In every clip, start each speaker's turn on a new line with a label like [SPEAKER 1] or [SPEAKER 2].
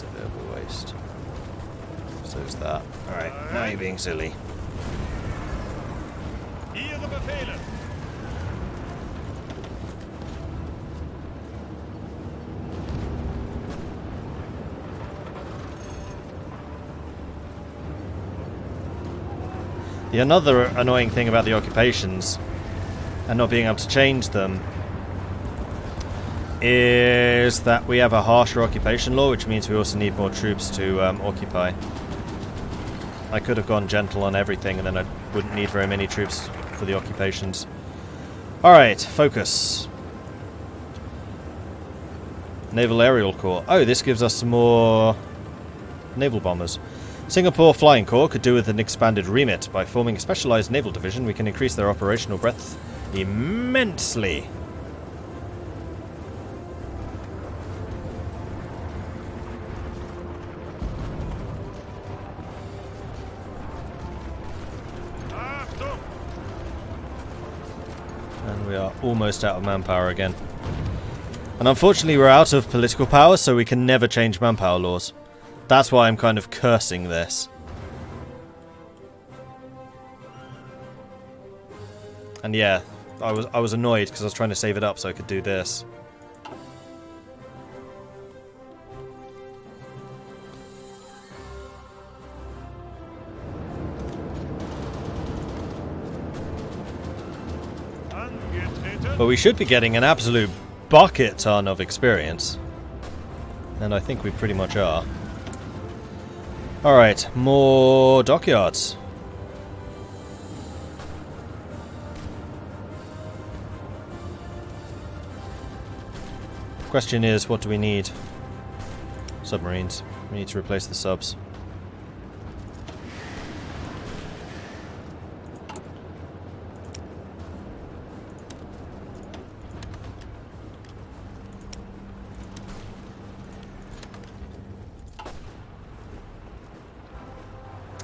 [SPEAKER 1] It's a bit of a waste. So's that. Alright, now you're being silly.
[SPEAKER 2] Ihre Befehle.
[SPEAKER 1] The another annoying thing about the occupations and not being able to change them is that we have a harsher occupation law, which means we also need more troops to occupy. I could have gone gentle on everything and then I wouldn't need very many troops for the occupations. Alright, focus. Naval Aerial Corps. Oh, this gives us some more naval bombers. Singapore Flying Corps could do with an expanded remit. By forming a specialized naval division, we can increase their operational breadth immensely. And we are almost out of manpower again. And unfortunately we're out of political power, so we can never change manpower laws. That's why I'm kind of cursing this. And yeah, I was annoyed because I was trying to save it up so I could do this. But we should be getting an absolute bucket ton of experience. And I think we pretty much are. Alright, more dockyards. Question is, what do we need? Submarines. We need to replace the subs.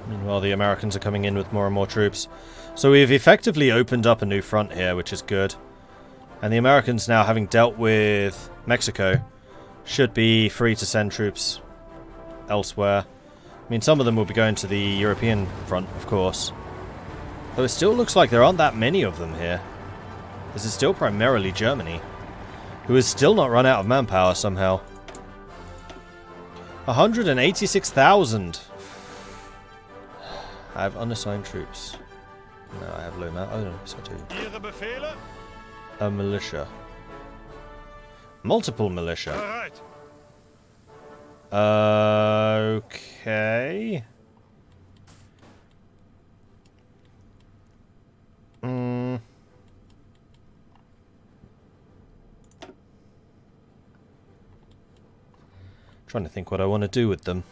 [SPEAKER 1] Meanwhile, the Americans are coming in with more and more troops. So we've effectively opened up a new front here, which is good. And the Americans now, having dealt with Mexico, should be free to send troops elsewhere. I mean, some of them will be going to the European front, of course. Though it still looks like there aren't that many of them here. This is still primarily Germany, who has still not run out of manpower somehow. 186,000! I have unassigned troops. No, I have low man. Oh no, yes I do.
[SPEAKER 2] Ihre Befehle?
[SPEAKER 1] A militia. Multiple militia. Okay. Trying to think what I want to do with them.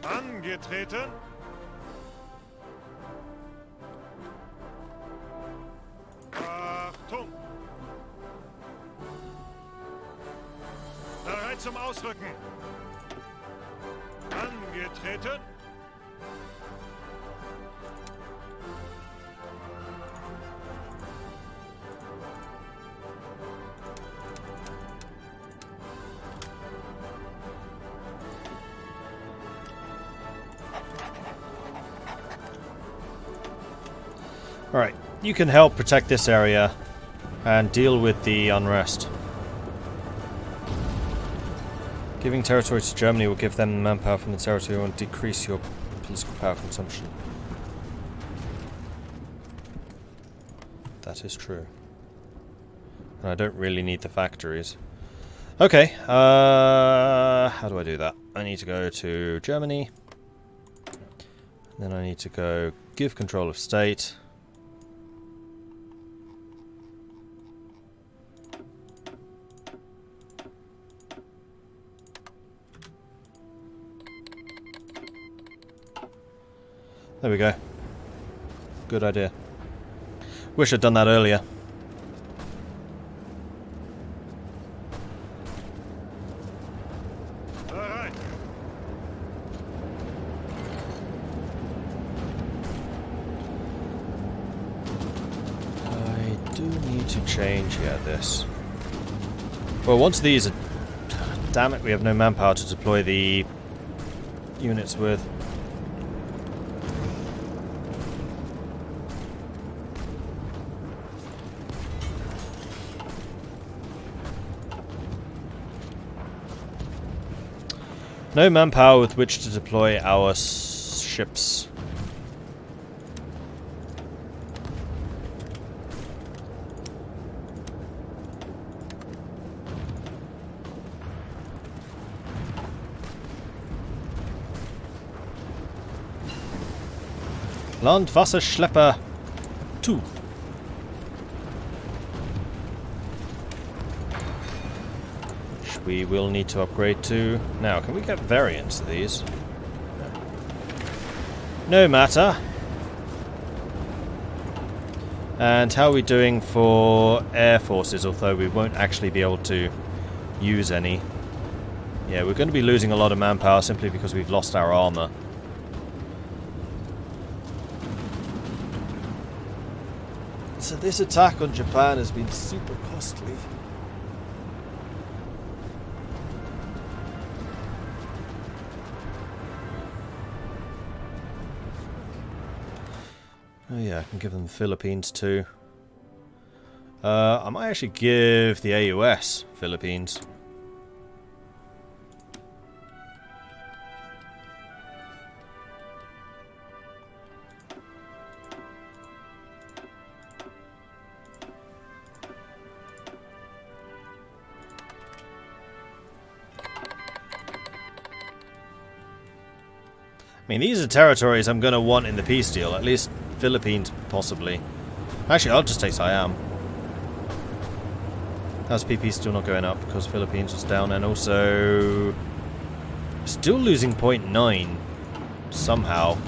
[SPEAKER 2] Angetreten. Achtung. Bereit zum Ausrücken. Angetreten.
[SPEAKER 1] Alright, you can help protect this area and deal with the unrest. Giving territory to Germany will give them manpower from the territory and decrease your political power consumption. That is true. And I don't really need the factories. Okay, how do I do that? I need to go to Germany. Then I need to go give control of state. There we go. Good idea. Wish I'd done that earlier. to change? Yeah, this. Well, once these are... Damn it, we have no manpower to deploy the units with. No manpower with which to deploy our ships. Landwasserschlepper 2. Which we will need to upgrade to. Now, can we get variants of these? No matter. And how are we doing for air forces, although we won't actually be able to use any. Yeah, we're going to be losing a lot of manpower simply because we've lost our armor. So this attack on Japan has been super costly. Oh yeah, I can give them the Philippines too. I might actually give the AUS Philippines. I mean, these are territories I'm going to want in the peace deal. At least Philippines, possibly. Actually, I'll just take Siam. How's PP still not going up? Because Philippines was down, and also... Still losing 0.9. Somehow.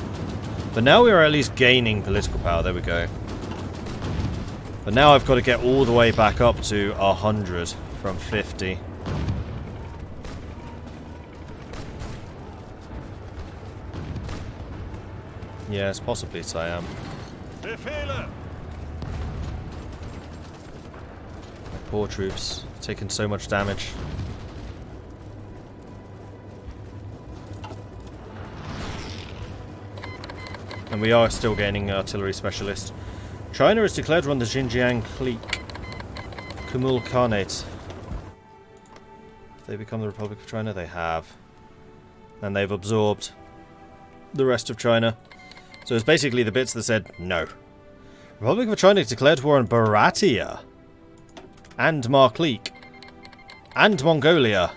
[SPEAKER 1] But now we are at least gaining political power. There we go. But now I've got to get all the way back up to 100 from 50. Yes, possibly Siam.
[SPEAKER 2] Befehle!
[SPEAKER 1] Poor troops, taking so much damage. And we are still gaining artillery specialist. China has declared on the Xinjiang clique. Kumul Khanate. Have they become the Republic of China? They have. And they've absorbed the rest of China. So it's basically the bits that said no. Republic of China declared war on Baratia. And Markleek. And Mongolia.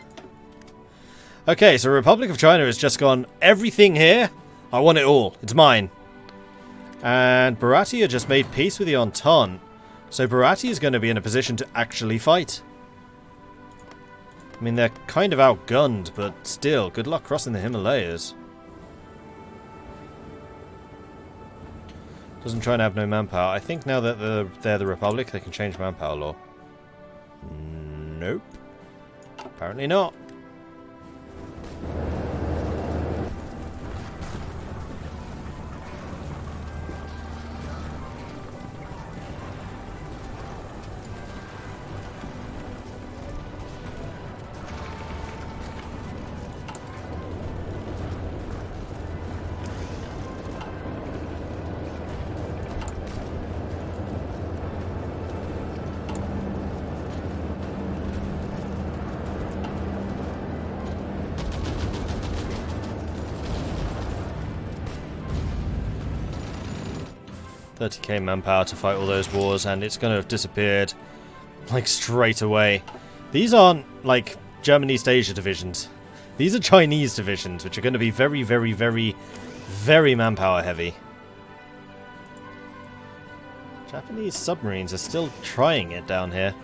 [SPEAKER 1] Okay, so Republic of China has just gone, everything here, I want it all. It's mine. And Baratia just made peace with the Entente. So Baratia is going to be in a position to actually fight. I mean, they're kind of outgunned, but still, good luck crossing the Himalayas. Doesn't try and have no manpower. I think now that they're the Republic, they can change manpower law. Nope. Apparently not. $30k manpower to fight all those wars, and it's going to have disappeared, like, straight away. These aren't, like, German East Asia divisions. These are Chinese divisions, which are going to be very, very, very, very manpower heavy. Japanese submarines are still trying it down here.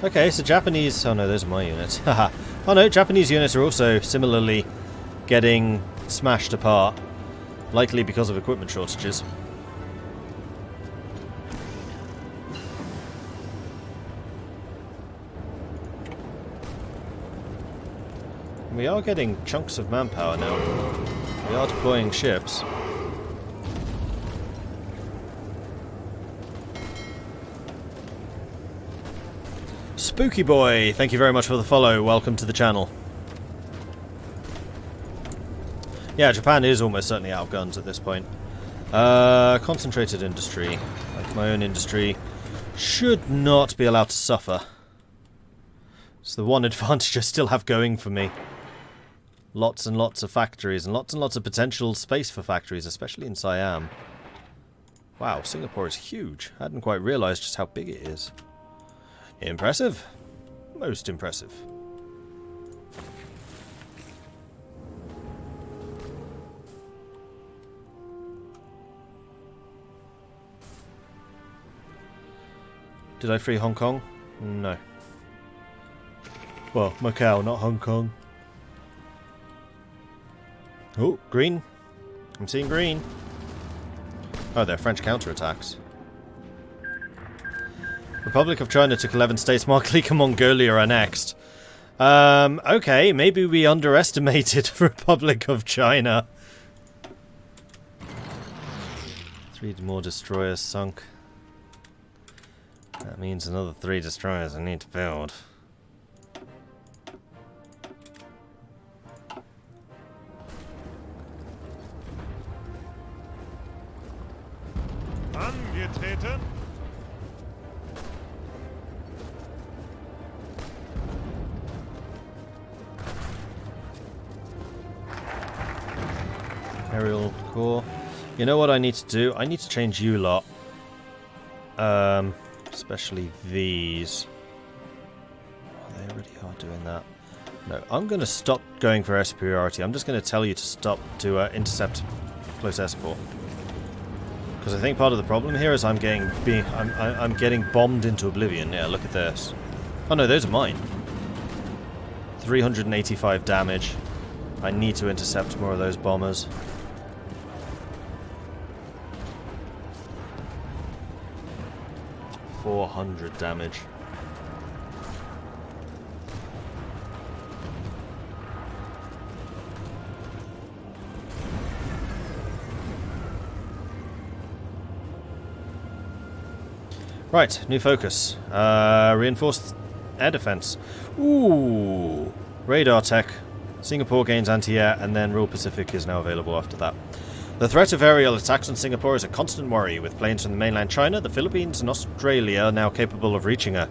[SPEAKER 1] Okay, so Japanese... Oh no, those are my units. Haha. Oh no, Japanese units are also similarly getting smashed apart. Likely because of equipment shortages. We are getting chunks of manpower now. We are deploying ships. Spooky Boy, thank you very much for the follow. Welcome to the channel. Yeah, Japan is almost certainly out of guns at this point. Concentrated industry, like my own industry, should not be allowed to suffer. It's the one advantage I still have going for me. Lots and lots of factories, and lots of potential space for factories, especially in Siam. Wow, Singapore is huge. I hadn't quite realised just how big it is. Impressive. Most impressive. Did I free Hong Kong? No. Well, Macau, not Hong Kong. Oh, green. I'm seeing green. Oh, they're French counterattacks. Republic of China took 11 states. Marklika Mongolia annexed. Okay, maybe we underestimated Republic of China. 3 more destroyers sunk. That means another 3 destroyers I need to build.
[SPEAKER 2] Angetreten.
[SPEAKER 1] Aerial core. You know what I need to do? I need to change you lot. Especially these. Oh, they already are doing that. No, I'm going to stop going for air superiority. I'm just going to tell you to stop to intercept close air support. Because I think part of the problem here is I'm getting bombed into oblivion. Yeah, look at this. Oh no, those are mine. 385 damage. I need to intercept more of those bombers. .400 damage. Right, new focus. Reinforced air defense. Ooh, radar tech. Singapore gains anti-air, and then Rural Pacific is now available after that. The threat of aerial attacks on Singapore is a constant worry, with planes from the mainland China, the Philippines and Australia now capable of reaching her.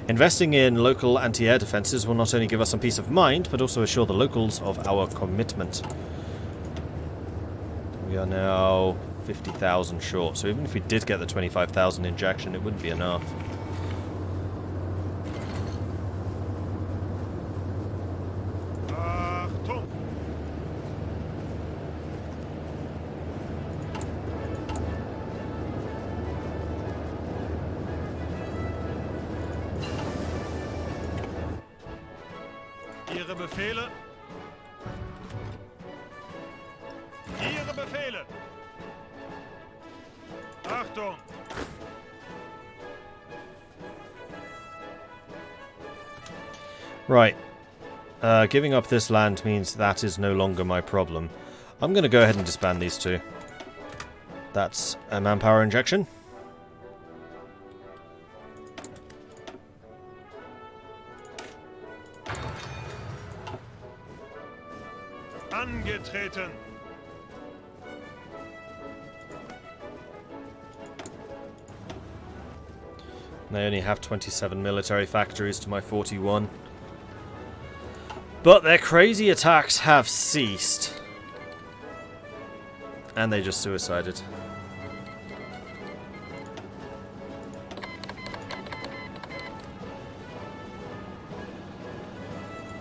[SPEAKER 1] Investing in local anti-air defences will not only give us some peace of mind, but also assure the locals of our commitment. We are now 50,000 short, so even if we did get the 25,000 injection, it wouldn't be enough.
[SPEAKER 2] Ihre Befehle. Ihre Befehle. Achtung.
[SPEAKER 1] Right. Giving up this land means that is no longer my problem. I'm going to go ahead and disband these two. That's a manpower injection.
[SPEAKER 2] Angetreten.
[SPEAKER 1] They only have 27 military factories to my 41. But their crazy attacks have ceased. And they just suicided.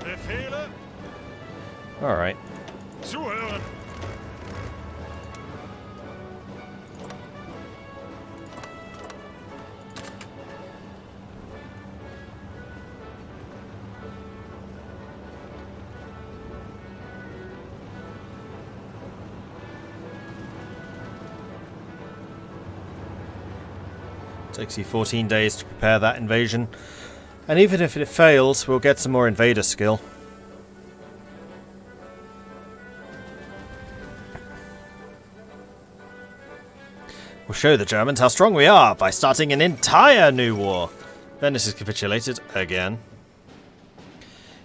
[SPEAKER 2] Befehle.
[SPEAKER 1] Alright.
[SPEAKER 2] Zuhören.
[SPEAKER 1] Takes you 14 days to prepare that invasion. And even if it fails, we'll get some more invader skill. We'll show the Germans how strong we are by starting an entire new war. Venice has capitulated again.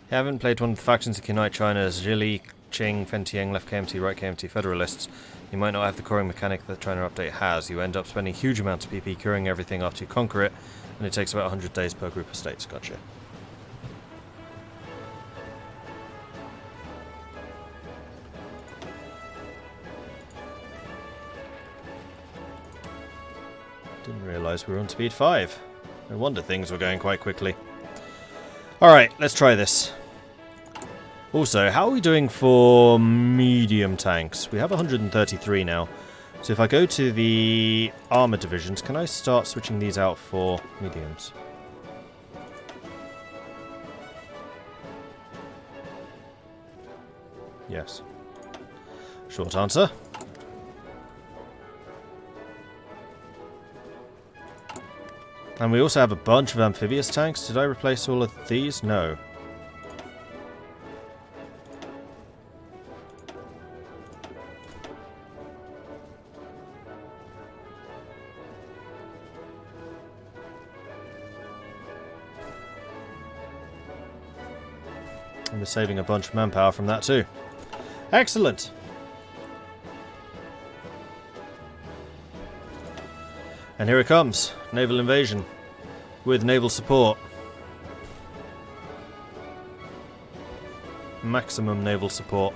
[SPEAKER 1] You haven't played one of the factions that can unite China's Zhili, Qing, Fentiang, Left KMT, Right KMT Federalists. You might not have the coring mechanic that the China update has. You end up spending huge amounts of PP curing everything after you conquer it, and it takes about 100 days per group of states. Gotcha. Didn't realise we were on speed 5. No wonder things were going quite quickly. Alright, let's try this. Also, how are we doing for medium tanks? We have 133 now. So if I go to the armor divisions, can I start switching these out for mediums? Yes. Short answer. And we also have a bunch of amphibious tanks. Did I replace all of these? No. And we're saving a bunch of manpower from that too. Excellent! And here it comes. Naval invasion. With naval support. Maximum naval support.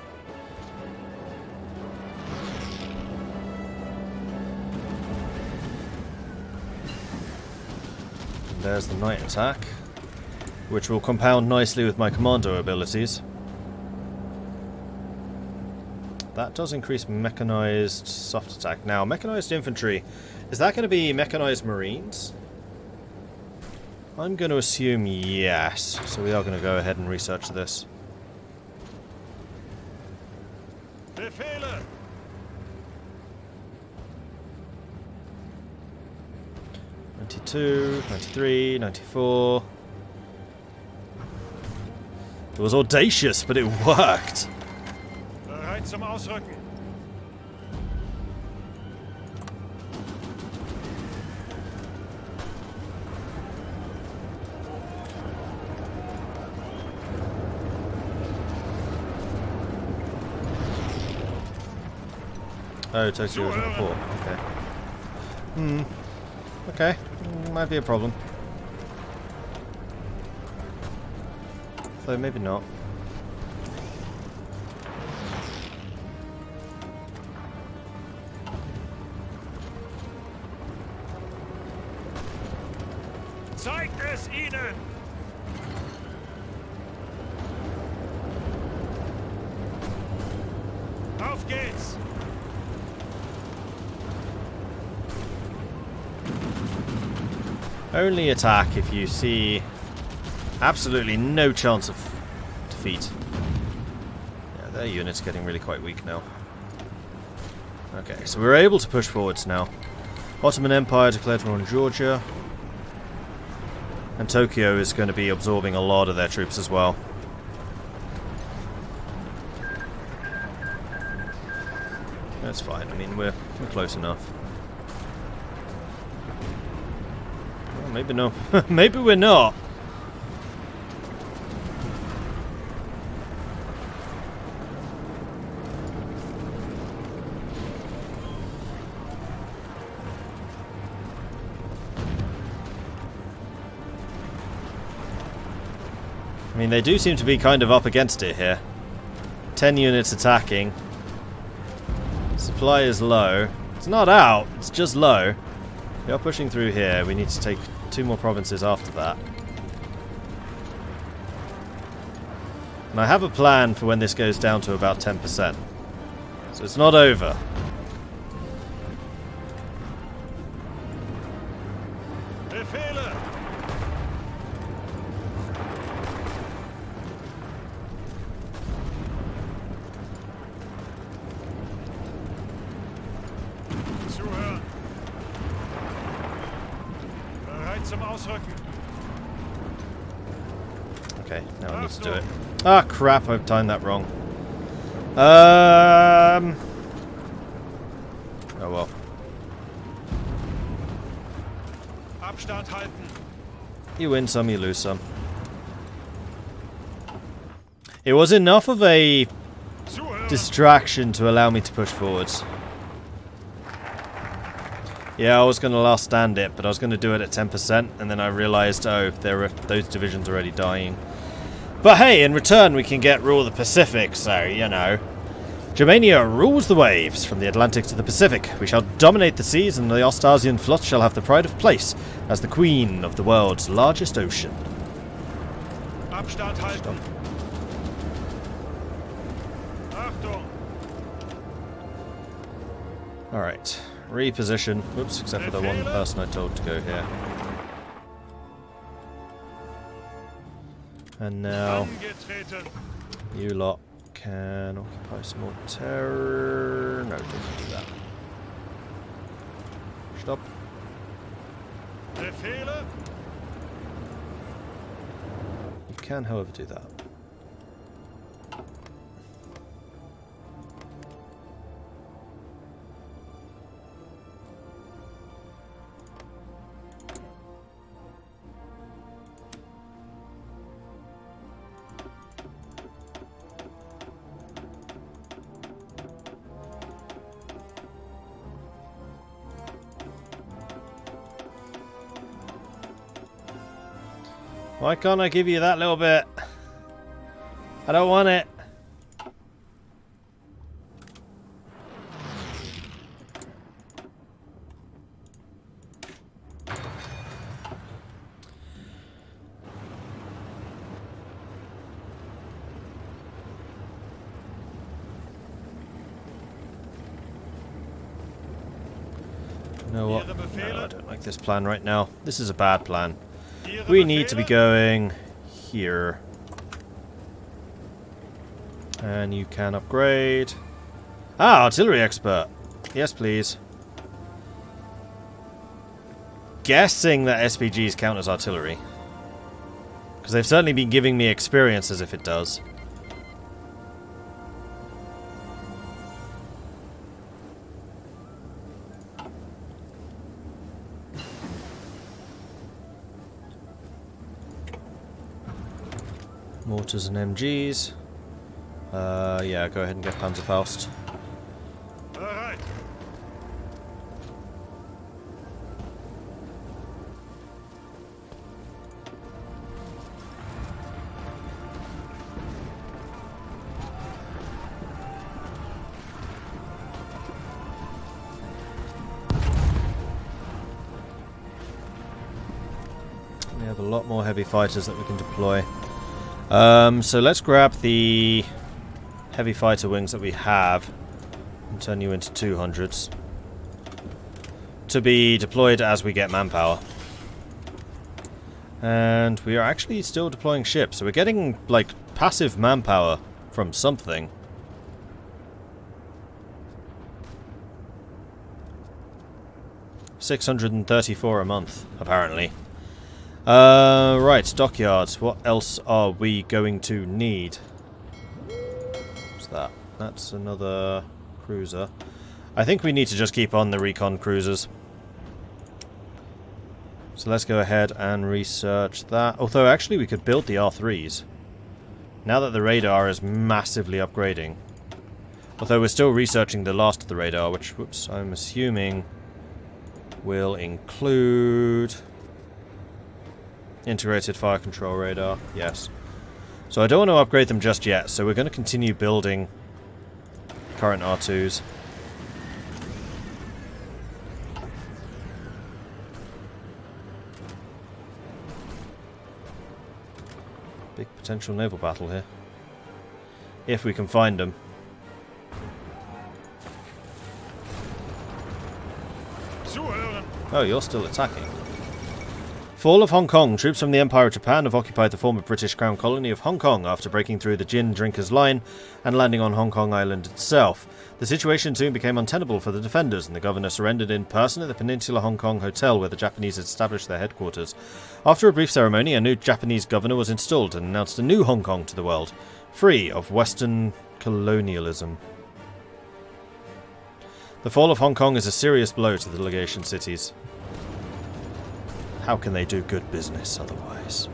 [SPEAKER 1] And there's the night attack, which will compound nicely with my commando abilities. That does increase mechanized soft attack. Now, mechanized infantry, is that going to be mechanized marines? I'm going to assume yes, so we are going to go ahead and research this.
[SPEAKER 2] Befehle!
[SPEAKER 1] 92, 93, 94. It was audacious, but it worked.
[SPEAKER 2] Bereit zum Ausrücken.
[SPEAKER 1] Oh, totally wasn't a port. Okay. Okay. Might be a problem. Though maybe not.
[SPEAKER 2] Zeigt es ihnen! Auf geht's!
[SPEAKER 1] Only attack if you see absolutely no chance of defeat. Yeah, their unit's getting really quite weak now. Okay, so we're able to push forwards now. Ottoman Empire declared war on Georgia. And Tokyo is going to be absorbing a lot of their troops as well. That's fine, I mean, we're close enough. Well, maybe no. Maybe we're not. I mean, they do seem to be kind of up against it here. 10 units attacking. Supply is low. It's not out, it's just low. We are pushing through here. We need to take 2 more provinces after that. And I have a plan for when this goes down to about 10%. So it's not over.
[SPEAKER 2] Befehle! Zuhören! Bereit zum Ausrücken!
[SPEAKER 1] Okay, now I need to do it. Ah, crap, I've timed that wrong. Oh well. You win some, you lose some. It was enough of a distraction to allow me to push forwards. Yeah, I was going to last stand it, but I was going to do it at 10%, and then I realised, oh, those divisions already dying. But hey, in return we can get rule of the Pacific, so, you know. Germania rules the waves from the Atlantic to the Pacific. We shall dominate the seas, and the Ostasian fleet shall have the pride of place as the queen of the world's largest ocean.
[SPEAKER 2] Abstand halten. Achtung.
[SPEAKER 1] Alright, reposition. Whoops, except for the one person I told to go here. And now,
[SPEAKER 2] Angetreten.
[SPEAKER 1] you lot can occupy some more terror. No, don't do that. Stop.
[SPEAKER 2] Befehle.
[SPEAKER 1] You can, however, do that. Why can't I give you that little bit? I don't want it. You know what? No, I don't like this plan right now. This is a bad plan. We need to be going here. And you can upgrade. Ah, artillery expert. Yes, please. Guessing that SPGs count as artillery. Because they've certainly been giving me experience as if it does. Mortars and MGs. Yeah, go ahead and get Panzerfaust.
[SPEAKER 2] Bereit.
[SPEAKER 1] We have a lot more heavy fighters that we can deploy. So let's grab the heavy fighter wings that we have and turn you into 200s to be deployed as we get manpower. And we are actually still deploying ships, so we're getting like passive manpower from something. $634 a month, apparently. Right, dockyards. What else are we going to need? What's that? That's another cruiser. I think we need to just keep on the recon cruisers. So let's go ahead and research that. Although, actually, we could build the R3s. Now that the radar is massively upgrading. Although we're still researching the last of the radar, which, whoops, I'm assuming will include integrated fire control radar. Yes. So I don't want to upgrade them just yet, so we're going to continue building current R2s. Big potential naval battle here. If we can find them. Oh, you're still attacking. Fall of Hong Kong. Troops from the Empire of Japan have occupied the former British Crown colony of Hong Kong after breaking through the gin drinkers' line and landing on Hong Kong Island itself. The situation soon became untenable for the defenders, and the governor surrendered in person at the Peninsula Hong Kong Hotel where the Japanese had established their headquarters. After a brief ceremony, a new Japanese governor was installed and announced a new Hong Kong to the world, free of Western colonialism. The fall of Hong Kong is a serious blow to the legation cities. how can they do good business otherwise?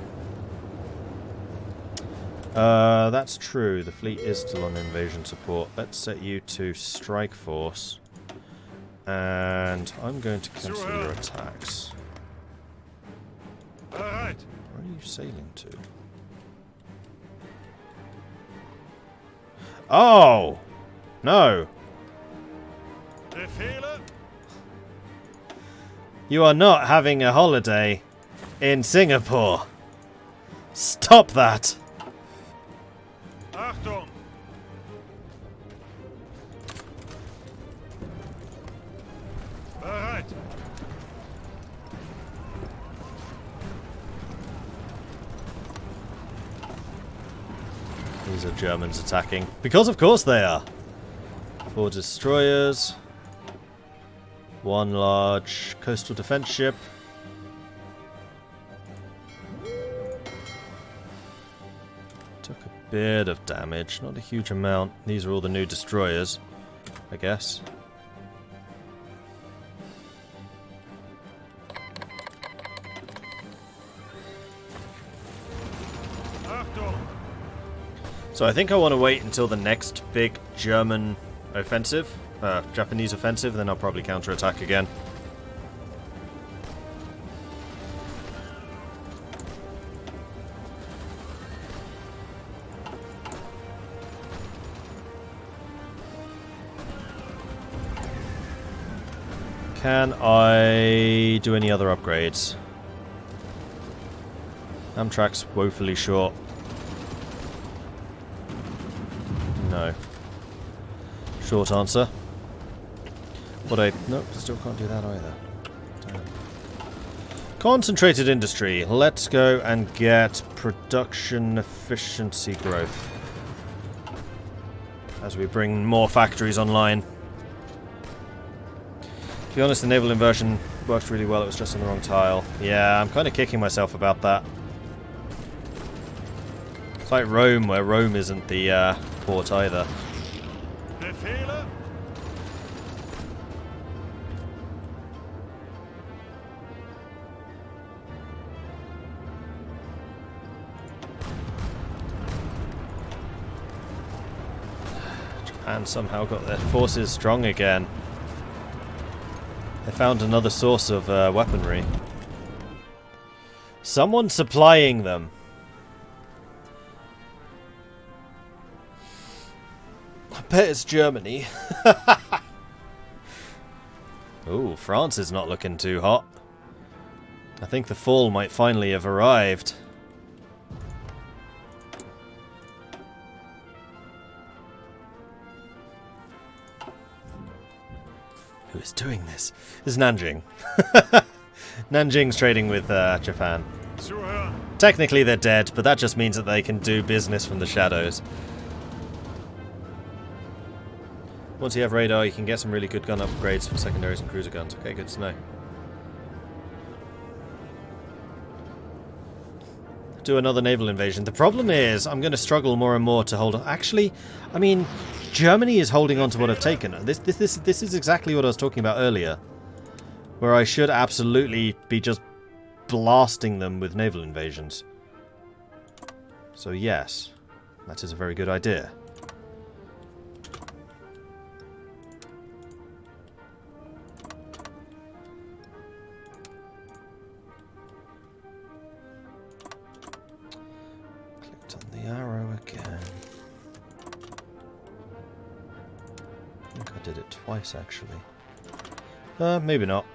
[SPEAKER 1] That's true. The fleet is still on invasion support. Let's set you to strike force. And I'm going to cancel your attacks.
[SPEAKER 2] Alright.
[SPEAKER 1] Where are you sailing to? Oh! No!
[SPEAKER 2] Befehlen.
[SPEAKER 1] You are not having a holiday in Singapore. Stop that!
[SPEAKER 2] Achtung. Bereit.
[SPEAKER 1] These are Germans attacking. Because of course they are! 4 destroyers. 1 large coastal defense ship. Took a bit of damage, not a huge amount. These are all the new destroyers, I guess.
[SPEAKER 2] Achtung.
[SPEAKER 1] So I think I want to wait until the next big German offensive, Japanese offensive, then I'll probably counterattack again. Can I do any other upgrades? Amtrak's woefully short. No. Short answer. Nope, still can't do that either. Damn. Concentrated industry. Let's go and get production efficiency growth. As we bring more factories online. To be honest, the naval inversion worked really well. It was just on the wrong tile. Yeah, I'm kind of kicking myself about that. It's like Rome, where Rome isn't the port either.
[SPEAKER 2] Befehlen.
[SPEAKER 1] Japan somehow got their forces strong again. They found another source of weaponry. Someone supplying them. I bet it's Germany. Ooh, France is not looking too hot. I think the fall might finally have arrived. Who is doing this? It's Nanjing. Nanjing's trading with Japan.
[SPEAKER 2] Zuhören.
[SPEAKER 1] Technically they're dead, but that just means that they can do business from the shadows. Once you have radar, you can get some really good gun upgrades for secondaries and cruiser guns. Okay, good to know. Do another naval invasion. The problem is, I'm going to struggle more and more to hold on. Actually, I mean, Germany is holding on to what I've taken. This is exactly what I was talking about earlier. Where I should absolutely be just blasting them with naval invasions. So yes, that is a very good idea. Clicked on the arrow again. I think I did it twice actually. Maybe not.